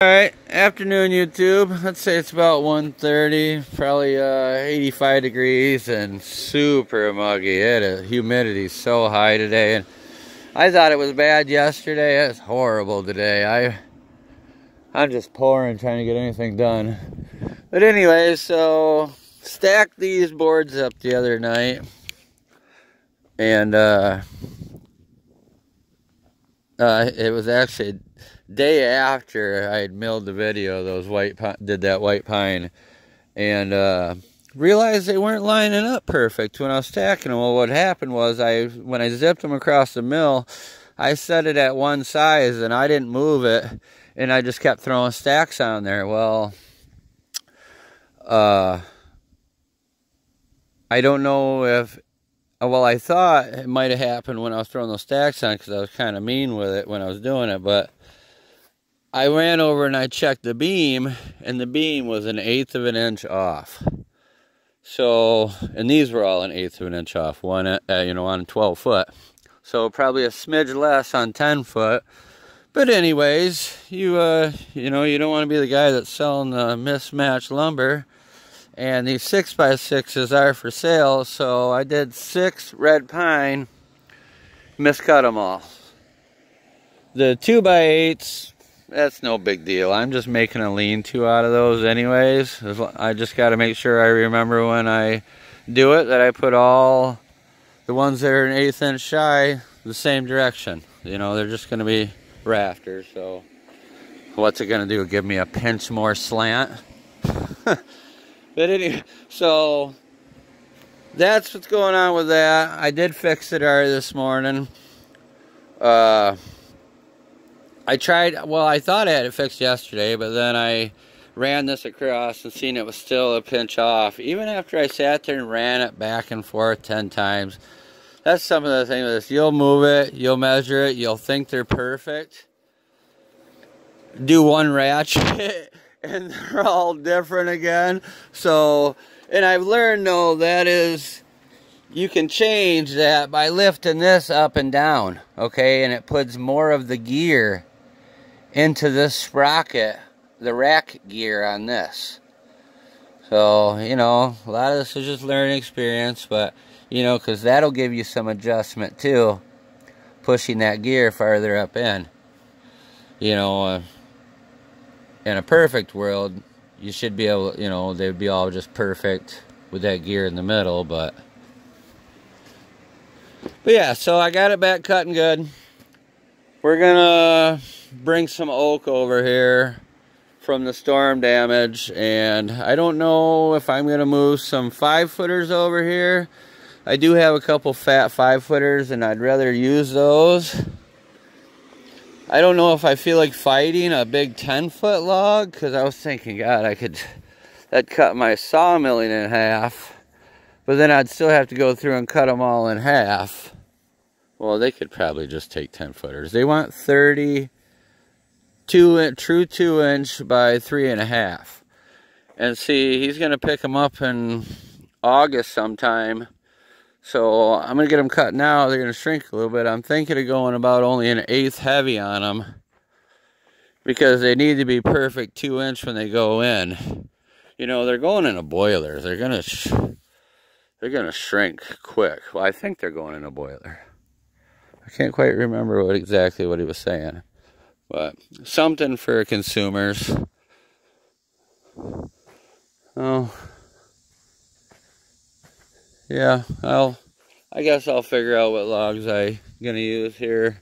Alright, afternoon YouTube. Let's say it's about 1:30, probably 85 degrees and super muggy. Humidity's so high today, and I thought it was bad yesterday. It's horrible today. I'm just pouring trying to get anything done. But anyways, so stacked these boards up the other night, and it was actually day after I had milled the video, did that white pine, and realized they weren't lining up perfect when I was stacking them. Well, what happened was when I zipped them across the mill, I set it at one size and I didn't move it, and I just kept throwing stacks on there. Well, I don't know if, well, I thought it might have happened when I was throwing those stacks on because I was kind of mean with it when I was doing it, but I ran over and I checked the beam, and the beam was 1/8 of an inch off. So, and these were all 1/8 of an inch off, on 12 foot. So probably a smidge less on 10 foot. But anyways, you don't want to be the guy that's selling the mismatched lumber. And these 6x6s are for sale, so I did 6 red pine, miscut them all. The 2x8s, that's no big deal. I'm just making a lean-to out of those anyways. I just got to make sure I remember when I do it that I put all the ones that are 1/8 inch shy the same direction. You know, they're just going to be rafters, so what's it going to do? Give me a pinch more slant? But anyway, so that's what's going on with that. I did fix it already this morning. I thought I had it fixed yesterday, but then I ran this across and seen it was still a pinch off. Even after I sat there and ran it back and forth 10 times. That's some of the thing with this. You'll move it, you'll measure it, you'll think they're perfect. Do one ratchet, and they're all different again. So, and I've learned, though, that is, you can change that by lifting this up and down, okay? And it puts more of the gear into this sprocket, the rack gear on this. So, you know, a lot of this is just learning experience, but, you know, because that'll give you some adjustment too, pushing that gear farther up in. You know, in a perfect world, you should be able, you know, they'd be all just perfect with that gear in the middle, but yeah, so I got it back cutting good. We're gonna bring some oak over here from the storm damage, and I don't know if I'm gonna move some 5-footers over here. I do have a couple fat 5-footers, and I'd rather use those. I don't know if I feel like fighting a big 10-foot log, because I was thinking, God, that'd cut my sawmilling in half, but then I'd still have to go through and cut them all in half. Well, they could probably just take 10-footers. They want 32 true 2-inch by 3.5. And see, he's going to pick them up in August sometime. So I'm going to get them cut now. They're going to shrink a little bit. I'm thinking of going about only 1/8 heavy on them, because they need to be perfect 2-inch when they go in. You know, they're going in a boiler. They're going to shrink quick. Well, I think they're going in a boiler. I can't quite remember exactly what he was saying, but something for consumers. Oh, yeah, I guess I'll figure out what logs I'm gonna use here.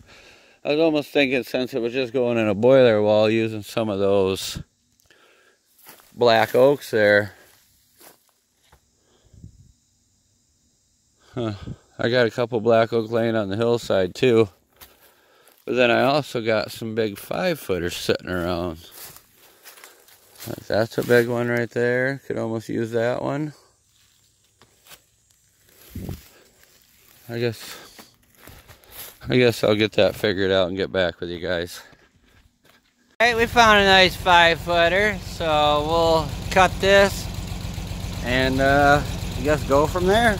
I was almost thinking, since it was just going in a boiler wall, using some of those black oaks there. Huh. I got a couple black oak laying on the hillside too. But then I also got some big 5-footers sitting around. That's a big one right there. Could almost use that one. I guess I'll get that figured out and get back with you guys. Alright, we found a nice 5-footer, so we'll cut this and I guess go from there.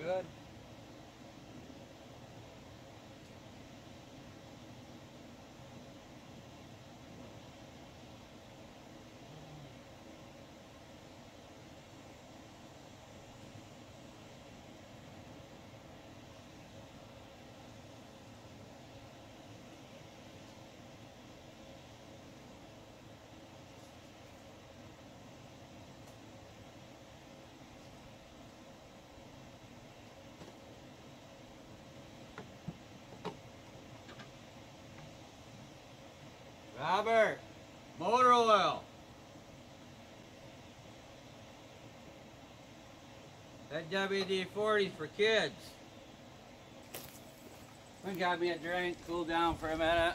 good. Robert, motor oil. That WD-40's for kids. I got me a drink, cool down for a minute.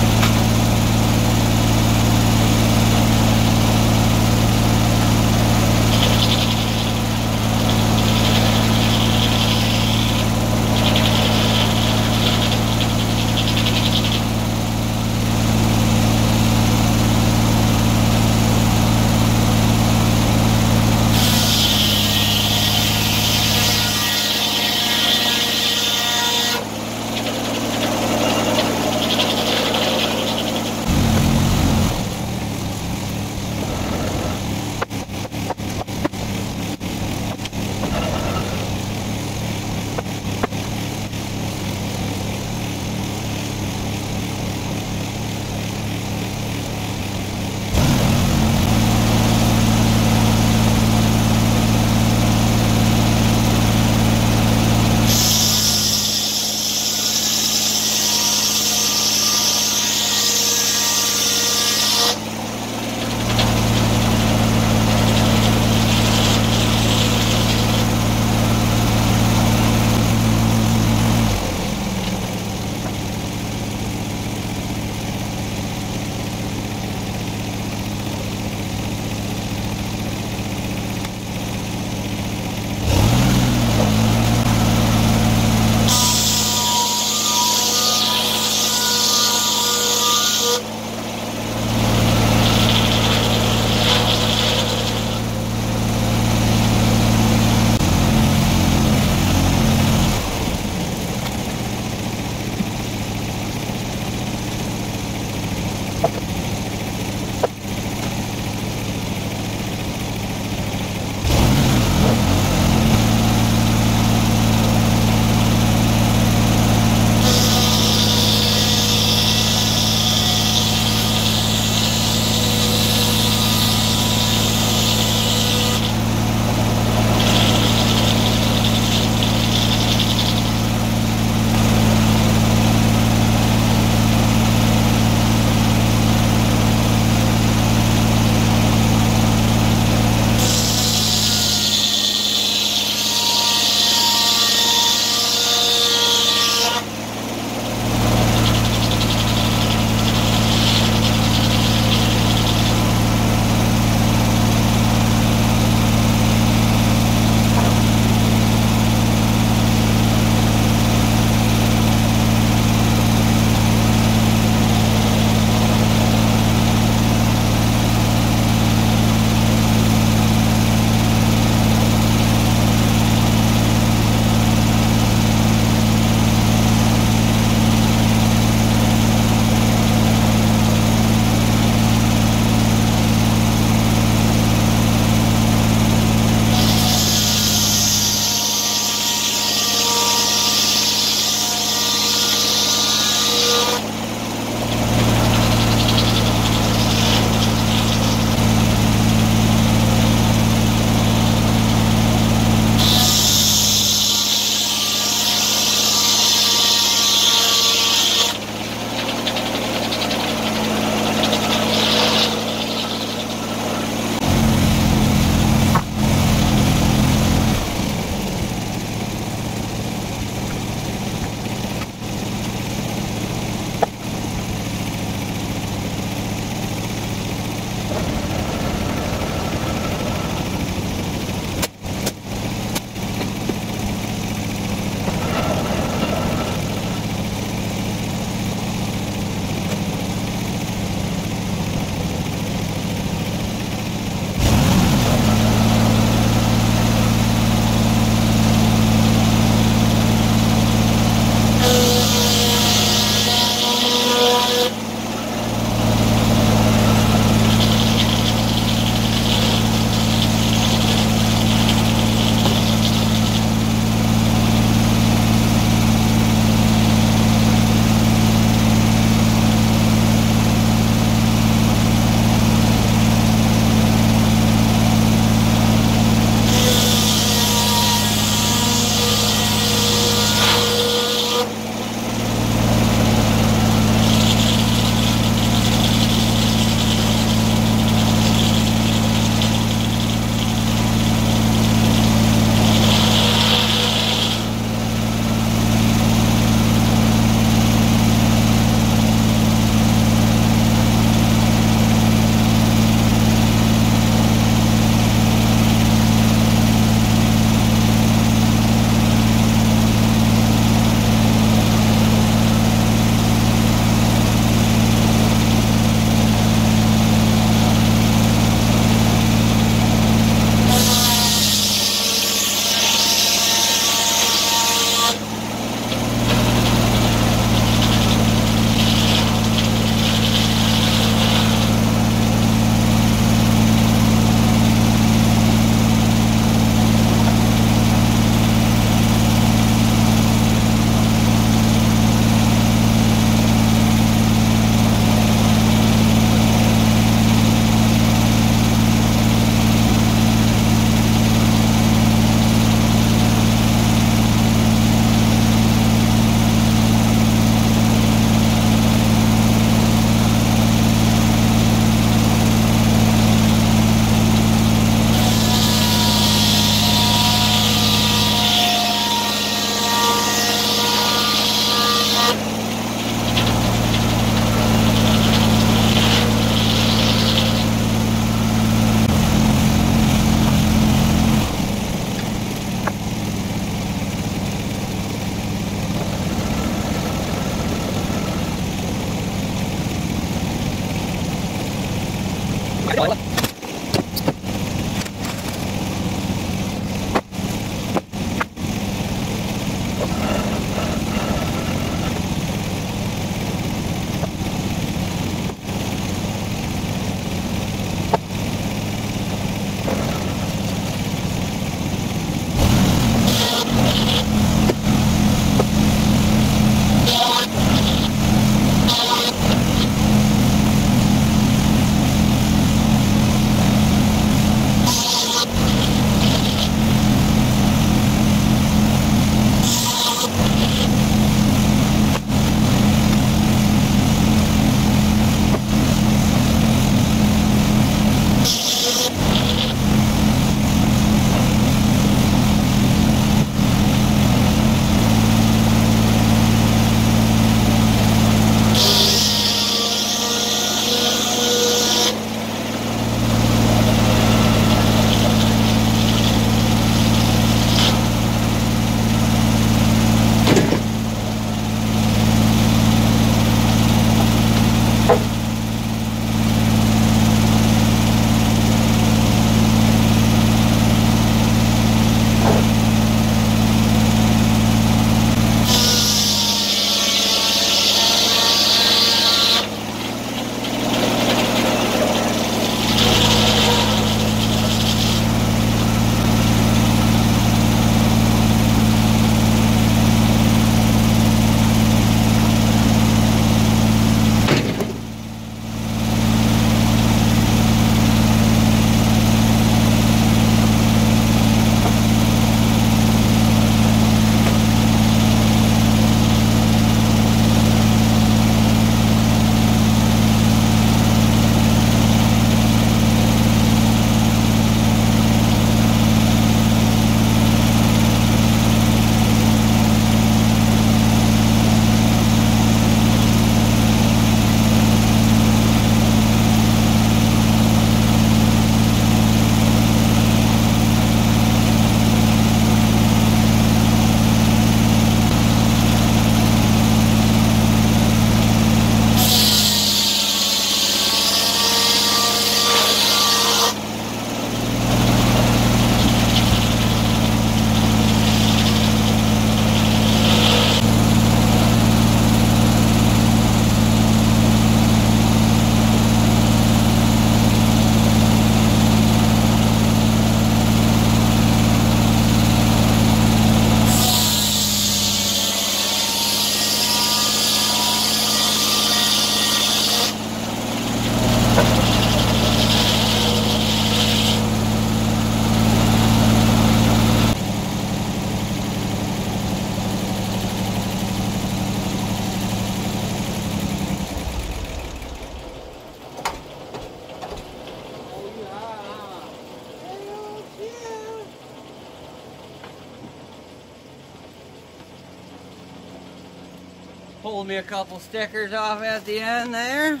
Pulled me a couple stickers off at the end there.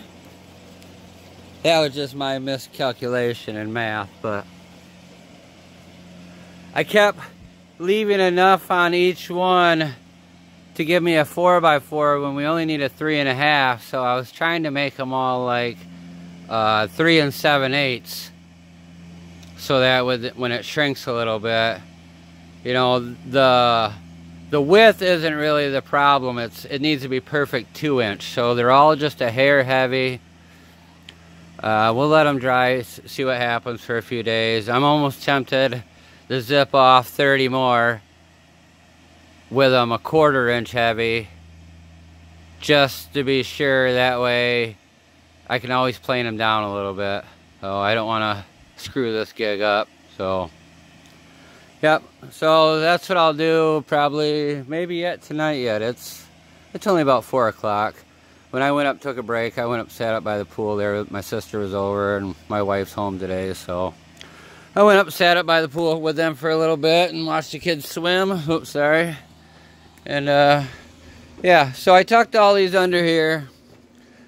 That was just my miscalculation in math, but I kept leaving enough on each one to give me a 4x4 when we only need a 3.5. So I was trying to make them all like 3 7/8, so that when it shrinks a little bit, you know, the width isn't really the problem. It needs to be perfect 2-inch. So they're all just a hair heavy. We'll let them dry, see what happens for a few days. I'm almost tempted to zip off 30 more with them a 1/4 inch heavy, just to be sure. That way I can always plane them down a little bit. So I don't want to screw this gig up. So yep, so that's what I'll do, probably, maybe yet tonight yet. It's only about 4 o'clock. When I went up, took a break, I went up, sat up by the pool there. My sister was over and my wife's home today, so I went up, sat up by the pool with them for a little bit and watched the kids swim. Oops, sorry. And yeah, so I tucked all these under here.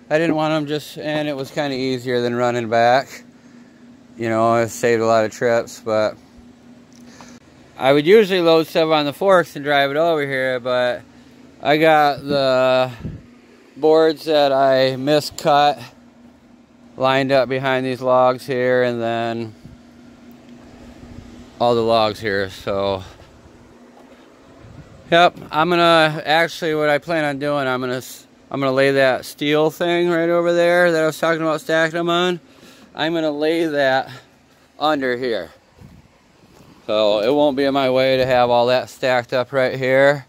I didn't want them and it was kind of easier than running back. You know, it saved a lot of trips, but I would usually load stuff on the forks and drive it over here, but I got the boards that I miscut lined up behind these logs here, and then all the logs here. So yep, I'm gonna actually, what I plan on doing, I'm gonna lay that steel thing right over there that I was talking about stacking them on. I'm gonna lay that under here, so it won't be in my way to have all that stacked up right here,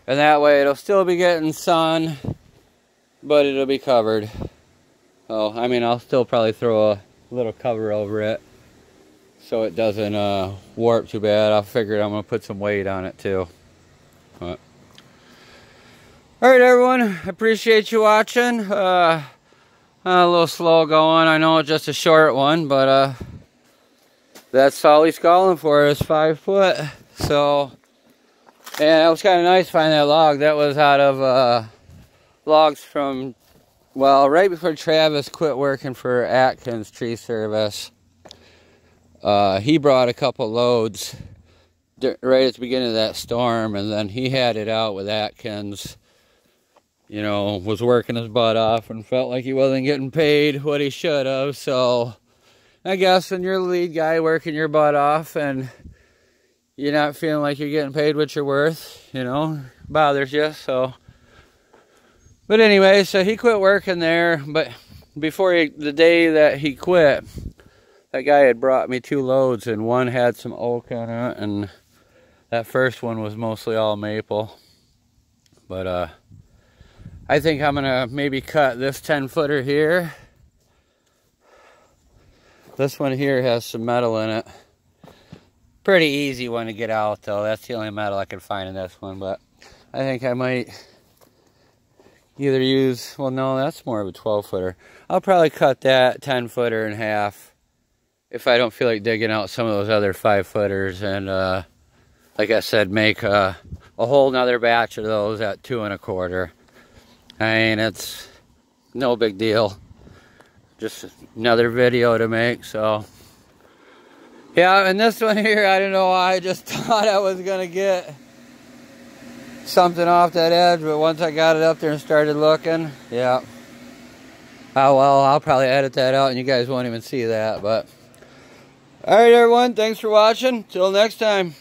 and that way it'll still be getting sun, but it'll be covered. Oh, I mean, I'll still probably throw a little cover over it so it doesn't warp too bad. I figured I'm gonna put some weight on it too. But alright everyone, I appreciate you watching. A little slow going, I know it's just a short one, but that's all he's calling for is 5 foot. So, and it was kind of nice finding that log. That was out of logs from, well, right before Travis quit working for Atkins Tree Service. He brought a couple loads right at the beginning of that storm, and then he had it out with Atkins. You know, was working his butt off and felt like he wasn't getting paid what he should have. So I guess when you're the lead guy working your butt off and you're not feeling like you're getting paid what you're worth, you know, bothers you. So, but anyway, so he quit working there. But before the day that he quit, that guy had brought me 2 loads, and one had some oak on it, and that first one was mostly all maple. But I think I'm gonna maybe cut this 10-footer here. This one here has some metal in it. Pretty easy one to get out though. That's the only metal I could find in this one. But I think I might either use, well no, that's more of a 12-footer. I'll probably cut that 10-footer in half if I don't feel like digging out some of those other 5-footers. And like I said, make a whole nother batch of those at 2 1/4. I mean, it's no big deal. Just another video to make, so. Yeah, and this one here, I don't know why, I just thought I was gonna get something off that edge, but once I got it up there and started looking, yeah. Oh well, I'll probably edit that out and you guys won't even see that, but. Alright everyone, thanks for watching. Till next time.